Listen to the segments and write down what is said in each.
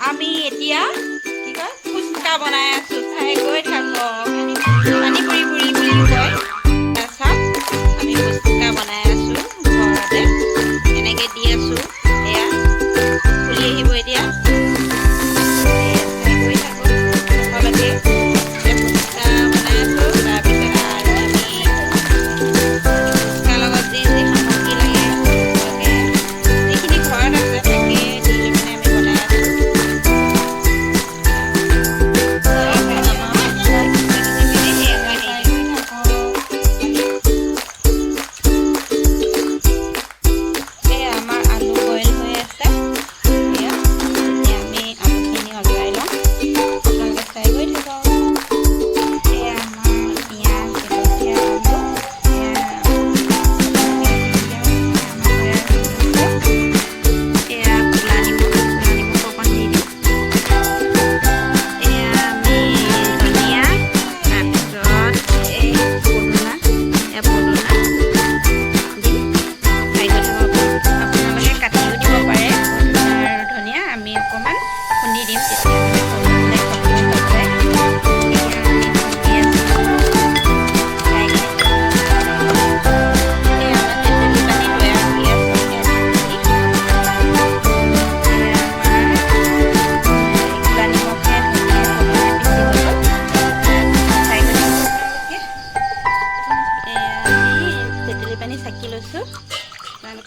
আমি এতিয়া কি কয় ফুচকা বনাই আছো চাই গৈ থাকক পানী পুৰি পুৰি বুলি কয় চাওক আমি ফুচকা বনাই আছো ঘৰতে এনেকৈ দি আছো এয়া ফুলি আহিব এতিয়া চাই গৈ থাকক সকলোকে ফুচকা বনাই আছো তাৰপিছত আৰু আমি ফুচকাৰ লগত যি যি সামগ্ৰী লাগে যিখিনি ঘৰত আছে তাকে দি লৈ পিনে আমি বনাই আছো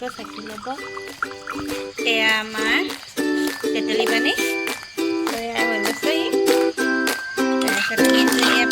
চাকি ল'ব এয়া আমাৰ তেতেলী পানী তৈয়াৰ হৈ গৈছে তাৰপিছত আমি এয়া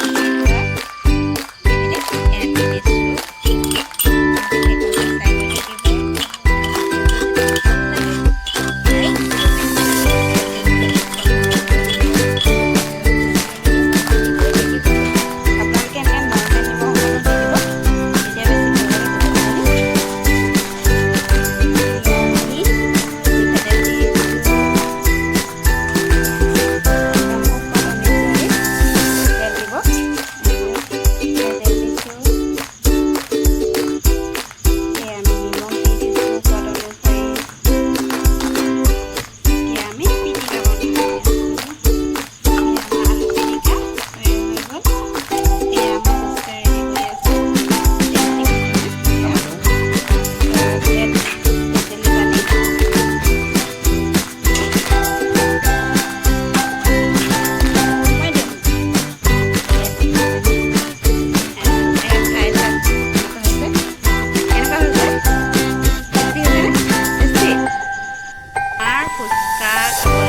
ফুচকা